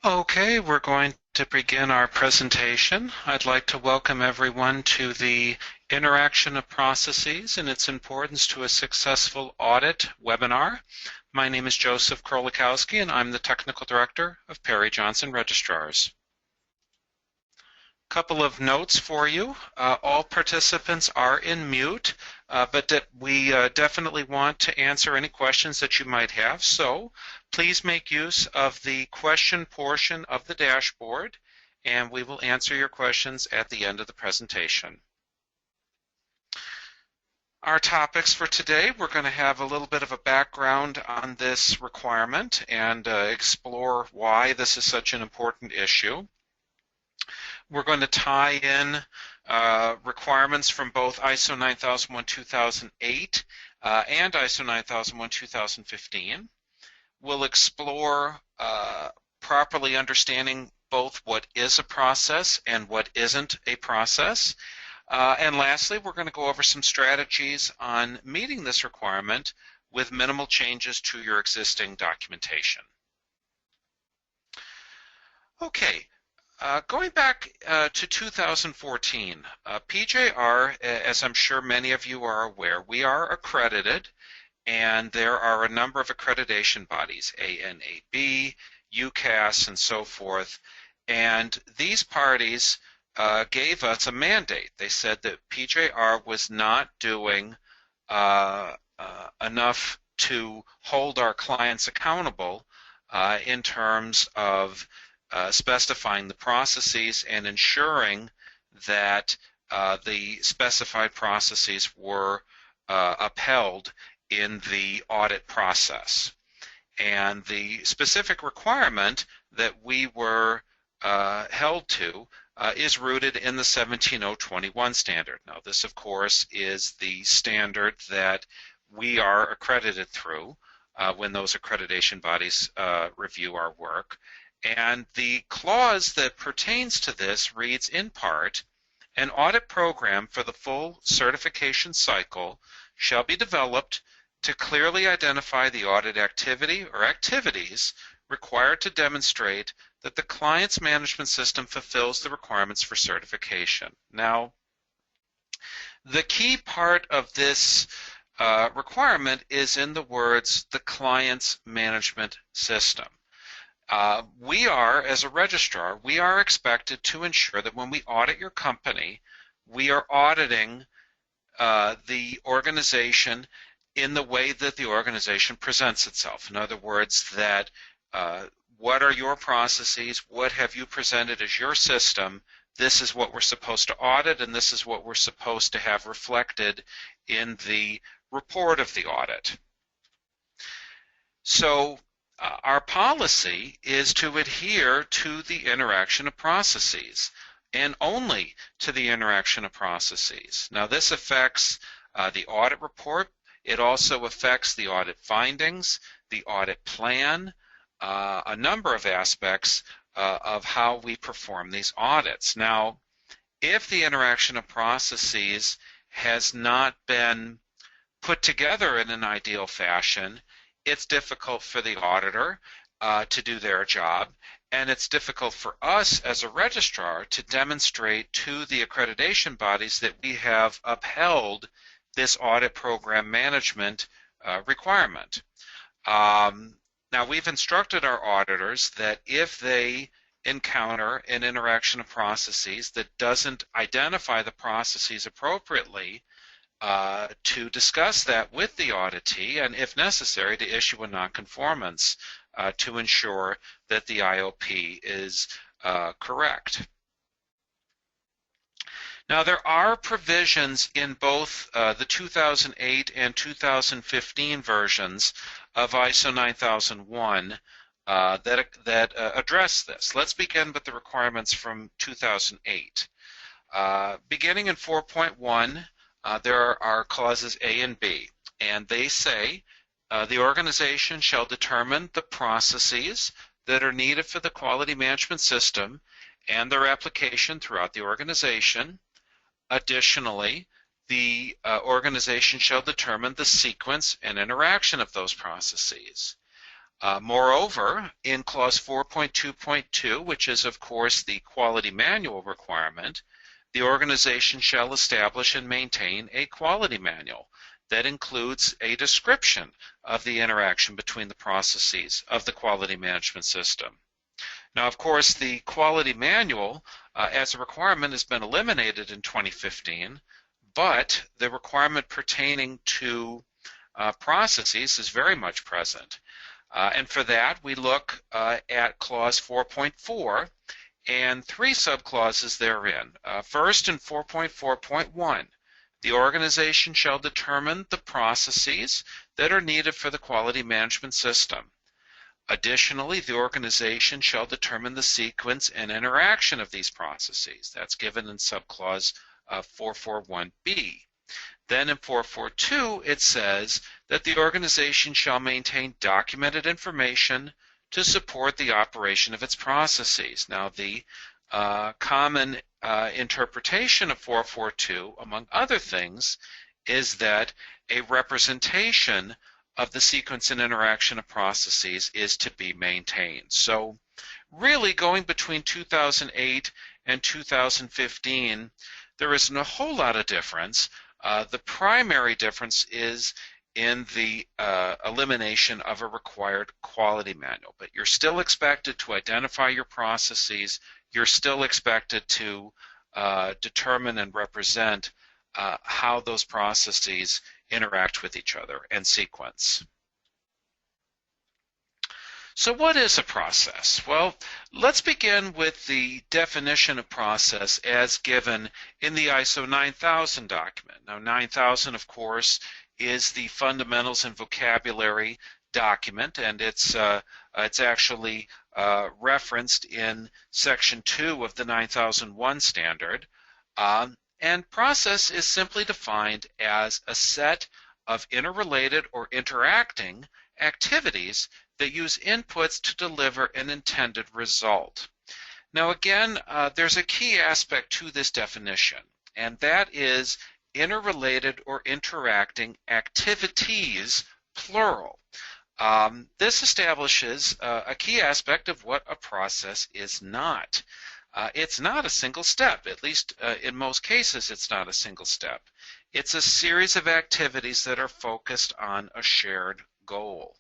Okay, we're going to begin our presentation. I'd like to welcome everyone to the Interaction of Processes and its Importance to a Successful Audit webinar. My name is Joseph Krolikowski, and I'm the Technical Director of Perry Johnson Registrars. Couple of notes for you. All participants are in mute, but we definitely want to answer any questions that you might have. So please make use of the question portion of the dashboard, and we will answer your questions at the end of the presentation. Our topics for today, we're going to have a little bit of a background on this requirement and explore why this is such an important issue. We're going to tie in requirements from both ISO 9001-2008 and ISO 9001-2015. We'll explore properly understanding both what is a process and what isn't a process. And lastly, we're going to go over some strategies on meeting this requirement with minimal changes to your existing documentation. Okay. Going back to 2014, PJR, as I'm sure many of you are aware, we are accredited, and there are a number of accreditation bodies, ANAB, UCAS, and so forth, and these parties gave us a mandate. They said that PJR was not doing enough to hold our clients accountable in terms of specifying the processes and ensuring that the specified processes were upheld in the audit process. And the specific requirement that we were held to is rooted in the 17021 standard. Now, this, of course, is the standard that we are accredited through when those accreditation bodies review our work. And the clause that pertains to this reads in part, an audit program for the full certification cycle shall be developed to clearly identify the audit activity or activities required to demonstrate that the client's management system fulfills the requirements for certification. Now, the key part of this requirement is in the words, the client's management system. We are, as a registrar, we are expected to ensure that when we audit your company, we are auditing the organization in the way that the organization presents itself. In other words, that what are your processes, what have you presented as your system, this is what we're supposed to audit, and this is what we're supposed to have reflected in the report of the audit. So, our policy is to adhere to the interaction of processes and only to the interaction of processes. Now, this affects the audit report. It also affects the audit findings, the audit plan, a number of aspects of how we perform these audits. Now, if the interaction of processes has not been put together in an ideal fashion, it's difficult for the auditor to do their job, and it's difficult for us as a registrar to demonstrate to the accreditation bodies that we have upheld this audit program management requirement. Now, we've instructed our auditors that if they encounter an interaction of processes that doesn't identify the processes appropriately, to discuss that with the auditee, and if necessary, to issue a nonconformance to ensure that the IOP is correct. Now, there are provisions in both the 2008 and 2015 versions of ISO 9001 that address this. Let's begin with the requirements from 2008. Beginning in 4.1, there are clauses A and B, and they say the organization shall determine the processes that are needed for the quality management system and their application throughout the organization. Additionally, the organization shall determine the sequence and interaction of those processes. Moreover, in clause 4.2.2, which is of course the quality manual requirement, the organization shall establish and maintain a quality manual that includes a description of the interaction between the processes of the quality management system. Now, of course, the quality manual as a requirement has been eliminated in 2015, but the requirement pertaining to processes is very much present. And for that, we look at clause 4.4 and three subclauses therein. First, in 4.4.1, the organization shall determine the processes that are needed for the quality management system. Additionally, the organization shall determine the sequence and interaction of these processes. That's given in subclause 441B. Then in 442, it says that the organization shall maintain documented information to support the operation of its processes. Now, the common interpretation of 442, among other things, is that a representation of the sequence and interaction of processes is to be maintained. So really, going between 2008 and 2015, there isn't a whole lot of difference. The primary difference is in the elimination of a required quality manual. But you're still expected to identify your processes. You're still expected to determine and represent how those processes interact with each other and sequence. So what is a process? Well, let's begin with the definition of process as given in the ISO 9000 document. Now, 9000, of course, is the fundamentals and vocabulary document, and it's actually referenced in section 2 of the 9001 standard. And process is simply defined as a set of interrelated or interacting activities that use inputs to deliver an intended result. Now again, there's a key aspect to this definition, and that is interrelated or interacting activities, plural. This establishes a key aspect of what a process is not. It's not a single step, at least in most cases it's not a single step. It's a series of activities that are focused on a shared goal.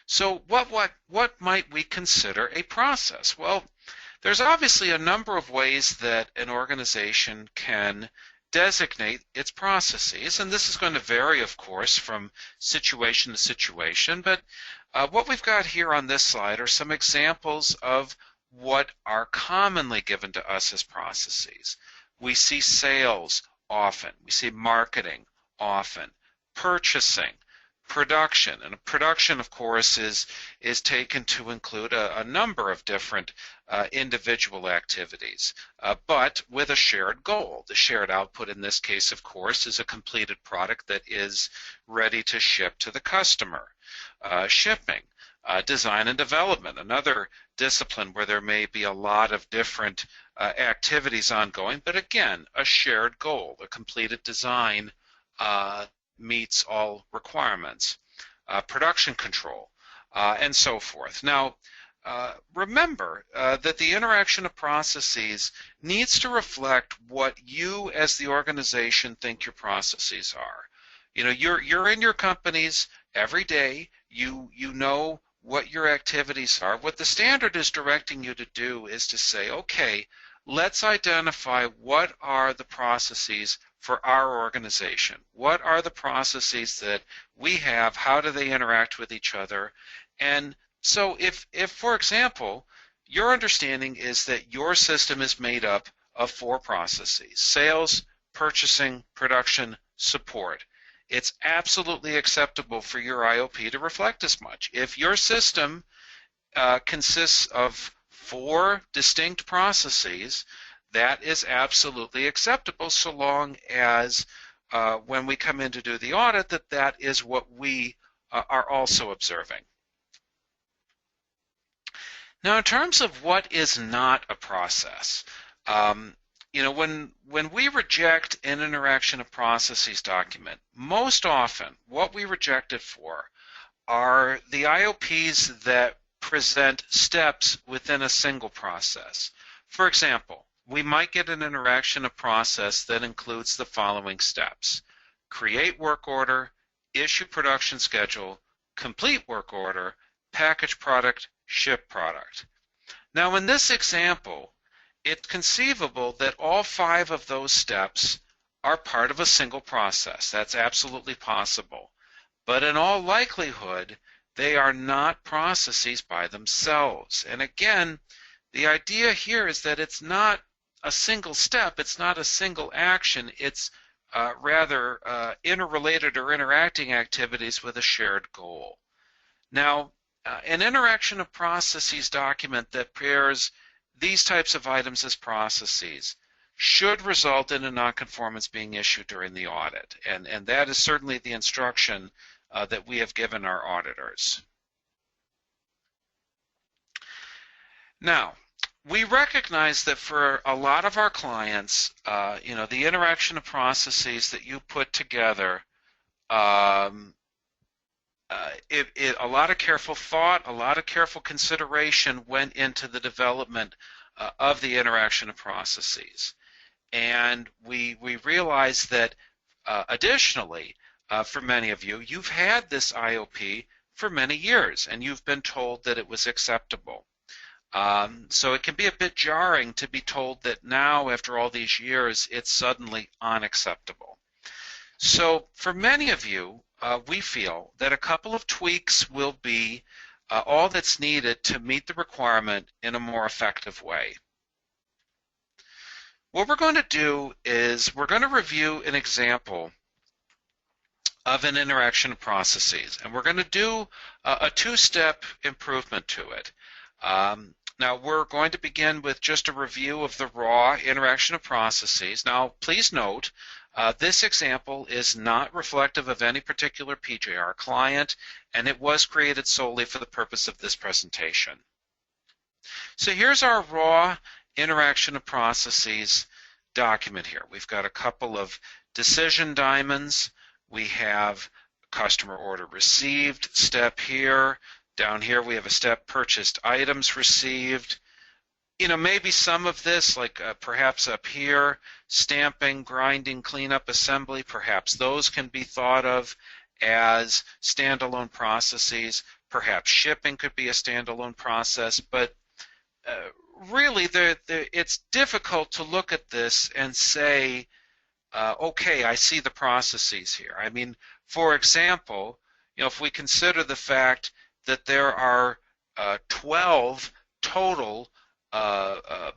So what might we consider a process? Well, there's obviously a number of ways that an organization can designate its processes, and this is going to vary, of course, from situation to situation, but what we've got here on this slide are some examples of what are commonly given to us as processes. We see sales often, we see marketing often, purchasing, production, and production, of course, is taken to include a number of different individual activities, but with a shared goal. The shared output in this case, of course, is a completed product that is ready to ship to the customer. Shipping, design and development, another discipline where there may be a lot of different activities ongoing, but again, a shared goal. A completed design meets all requirements. Production control, and so forth. Now, remember that the interaction of processes needs to reflect what you as the organization think your processes are. You know, you're in your companies every day. You know what your activities are. What the standard is directing you to do is to say, okay, let's identify what are the processes for our organization. What are the processes that we have? How do they interact with each other? And so if for example, your understanding is that your system is made up of 4 processes: sales, purchasing, production, support. It's absolutely acceptable for your IOP to reflect as much. If your system consists of 4 distinct processes, that is absolutely acceptable, so long as when we come in to do the audit, that is what we are also observing. Now, in terms of what is not a process, you know, when we reject an interaction of processes document, most often what we reject it for are the IOPs that present steps within a single process. For example, we might get an interaction of process that includes the following steps: create work order, issue production schedule, complete work order, package product, ship product. Now in this example, it's conceivable that all 5 of those steps are part of a single process. That's absolutely possible. But in all likelihood, they are not processes by themselves. And again, the idea here is that it's not a single step, it's not a single action, it's rather interrelated or interacting activities with a shared goal. Now, an interaction of processes document that pairs these types of items as processes should result in a nonconformance being issued during the audit. And that is certainly the instruction that we have given our auditors. Now, we recognize that for a lot of our clients, the interaction of processes that you put together, a lot of careful thought, a lot of careful consideration went into the development of the interaction of processes. And we realize that additionally, for many of you, you've had this IOP for many years and you've been told that it was acceptable. So it can be a bit jarring to be told that now, after all these years, it's suddenly unacceptable. So for many of you, we feel that a couple of tweaks will be all that's needed to meet the requirement in a more effective way. What we're going to do is we're going to review an example of an interaction of processes, and we're going to do a 2-step improvement to it. Now we're going to begin with just a review of the raw interaction of processes. Now please note, this example is not reflective of any particular PJR client, and it was created solely for the purpose of this presentation. So here's our raw interaction of processes document here. We've got a couple of decision diamonds. We have customer order received step here. Down here we have a step purchased items received. Maybe some of this, like perhaps up here, stamping, grinding, cleanup, assembly, perhaps those can be thought of as standalone processes. Perhaps shipping could be a standalone process, but really it's difficult to look at this and say, okay, I see the processes here. I mean, for example, if we consider the fact that there are 12 total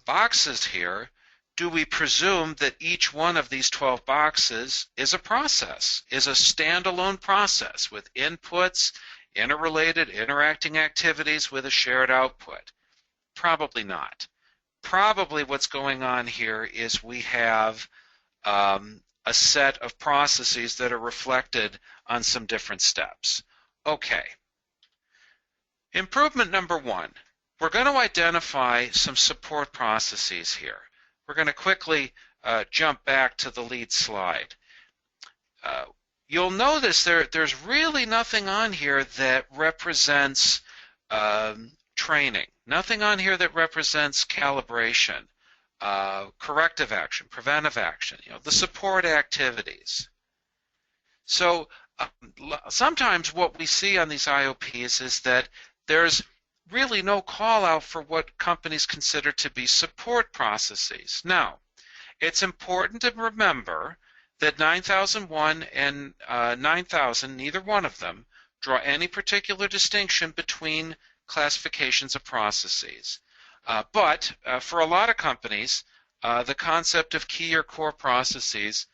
boxes here, do we presume that each one of these 12 boxes is a process, is a standalone process with inputs, interrelated, interacting activities with a shared output? Probably not. Probably what's going on here is we have a set of processes that are reflected on some different steps. Okay. Improvement number 1. We're going to identify some support processes here. We're going to quickly jump back to the lead slide. You'll notice there's really nothing on here that represents training. Nothing on here that represents calibration, corrective action, preventive action, the support activities. So sometimes what we see on these IOPs is that there's really no call out for what companies consider to be support processes. Now, it's important to remember that 9001 and 9000, neither one of them, draw any particular distinction between classifications of processes. But for a lot of companies, the concept of key or core processes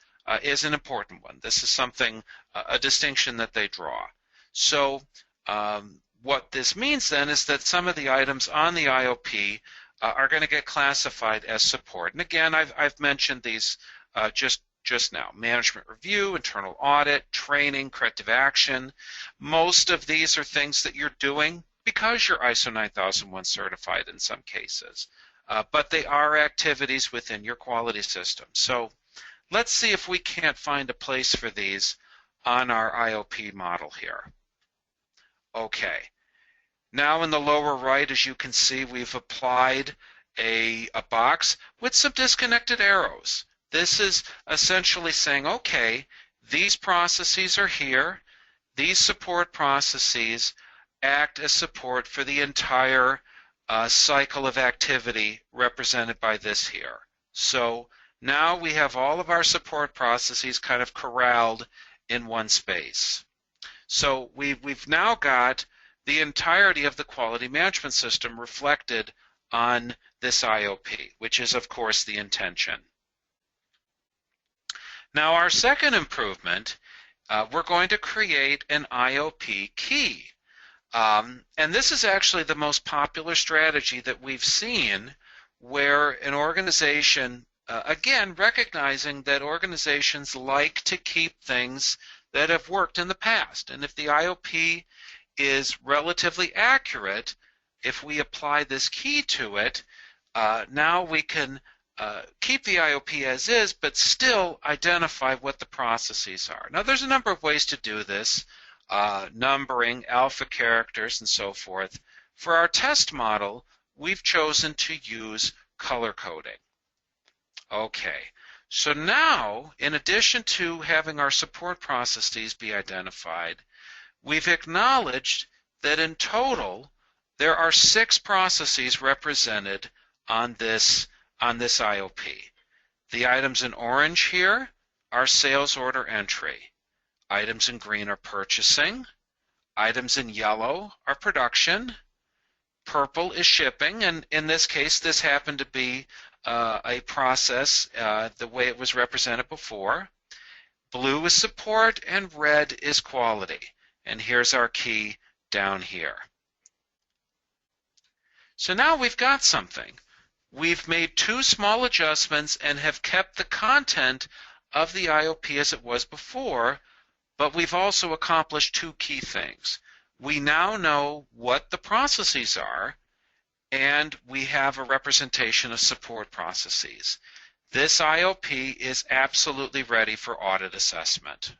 is an important one. This is something, a distinction that they draw. So what this means then is that some of the items on the IOP are going to get classified as support. And again, I've mentioned these just now. Management review, internal audit, training, corrective action. Most of these are things that you're doing because you're ISO 9001 certified in some cases. But they are activities within your quality system. So let's see if we can't find a place for these on our IOP model here. Okay. Now in the lower right, as you can see, we've applied a box with some disconnected arrows. This is essentially saying, okay, these processes are here. These support processes act as support for the entire cycle of activity represented by this here. So now we have all of our support processes kind of corralled in one space. So we've now got the entirety of the quality management system reflected on this IOP, which is, of course, the intention. Now, our second improvement, we're going to create an IOP key. And this is actually the most popular strategy that we've seen, where an organization, again, recognizing that organizations like to keep things that have worked in the past. And if the IOP is relatively accurate, if we apply this key to it, now we can keep the IOP as is, but still identify what the processes are. Now, there's a number of ways to do this, numbering, alpha characters, and so forth. For our test model, we've chosen to use color coding. Okay, so now, in addition to having our support processes be identified, we've acknowledged that in total, there are 6 processes represented on this IOP. The items in orange here are sales order entry. Items in green are purchasing. Items in yellow are production. Purple is shipping, and in this case, this happened to be a process the way it was represented before. Blue is support, and red is quality. And here's our key down here. So now we've got something. We've made 2 small adjustments and have kept the content of the IOP as it was before, but we've also accomplished 2 key things. We now know what the processes are, and we have a representation of support processes. This IOP is absolutely ready for audit assessment.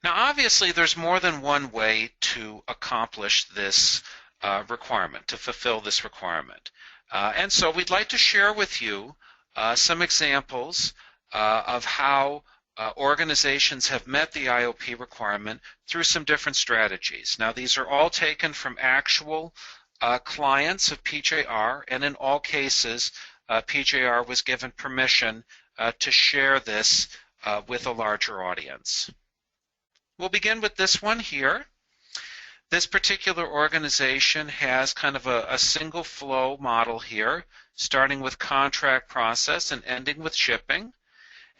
Now, obviously, there's more than one way to accomplish this requirement, to fulfill this requirement. And so we'd like to share with you some examples of how organizations have met the IOP requirement through some different strategies. Now, these are all taken from actual clients of PJR, and in all cases, PJR was given permission to share this with a larger audience. We'll begin with this one here. This particular organization has kind of a single flow model here, starting with contract process and ending with shipping.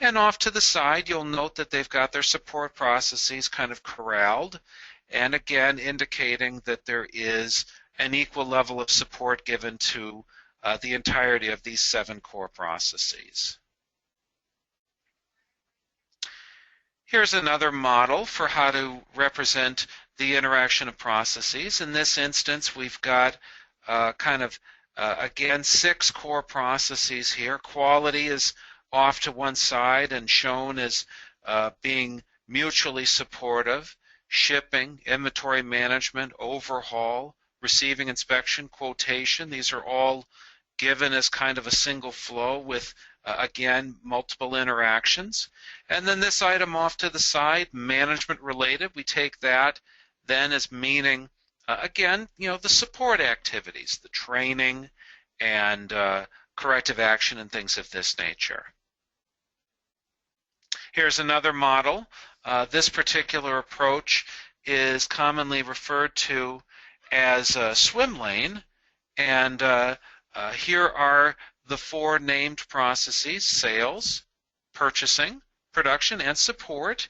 And off to the side, you'll note that they've got their support processes kind of corralled, and again indicating that there is an equal level of support given to the entirety of these 7 core processes. Here's another model for how to represent the interaction of processes. In this instance, we've got again, 6 core processes here. Quality is off to one side and shown as being mutually supportive. Shipping, inventory management, overhaul, receiving, inspection, quotation. These are all given as kind of a single flow with, again, multiple interactions. And then this item off to the side, management related, we take that then as meaning, again, the support activities, the training and corrective action and things of this nature. Here's another model. This particular approach is commonly referred to as a swim lane, and here are the 4 named processes: sales, purchasing, production, and support.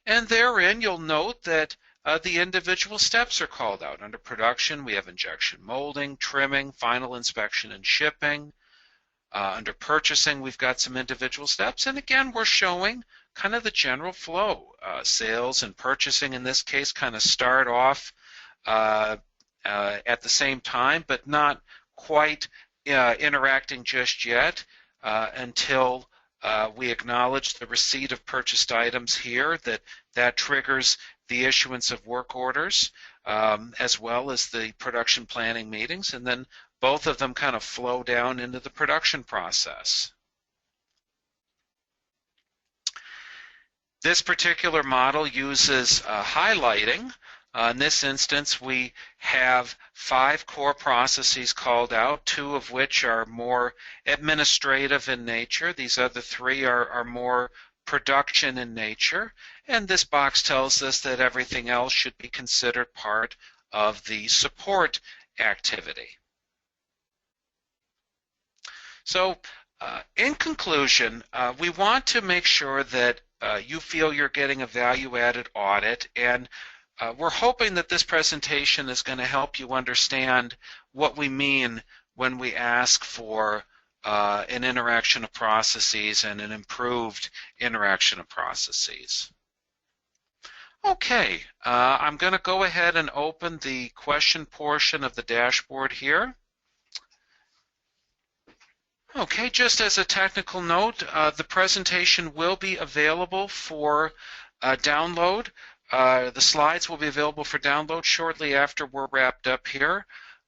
And therein you'll note that the individual steps are called out. Under production, we have injection molding, trimming, final inspection, and shipping. Under purchasing, we've got some individual steps, and again, we're showing kind of the general flow. Sales and purchasing, in this case, kind of start off at the same time, but not quite interacting just yet until we acknowledge the receipt of purchased items here, that triggers the issuance of work orders, as well as the production planning meetings, and then both of them kind of flow down into the production process. This particular model uses highlighting. In this instance, we have 5 core processes called out, 2 of which are more administrative in nature. These other 3 are more production in nature. And this box tells us that everything else should be considered part of the support activity. So, in conclusion, we want to make sure that you feel you're getting a value-added audit, and we're hoping that this presentation is going to help you understand what we mean when we ask for an interaction of processes and an improved interaction of processes. Okay, I'm going to go ahead and open the question portion of the dashboard here. Okay, just as a technical note, the presentation will be available for download. The slides will be available for download shortly after we're wrapped up here.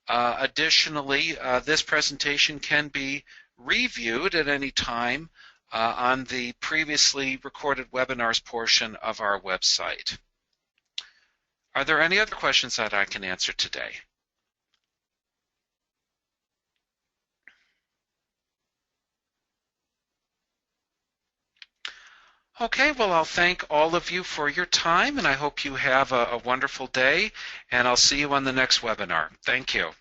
Additionally, this presentation can be reviewed at any time on the previously recorded webinars portion of our website. Are there any other questions that I can answer today? Okay, well, I'll thank all of you for your time, and I hope you have a wonderful day, and I'll see you on the next webinar. Thank you.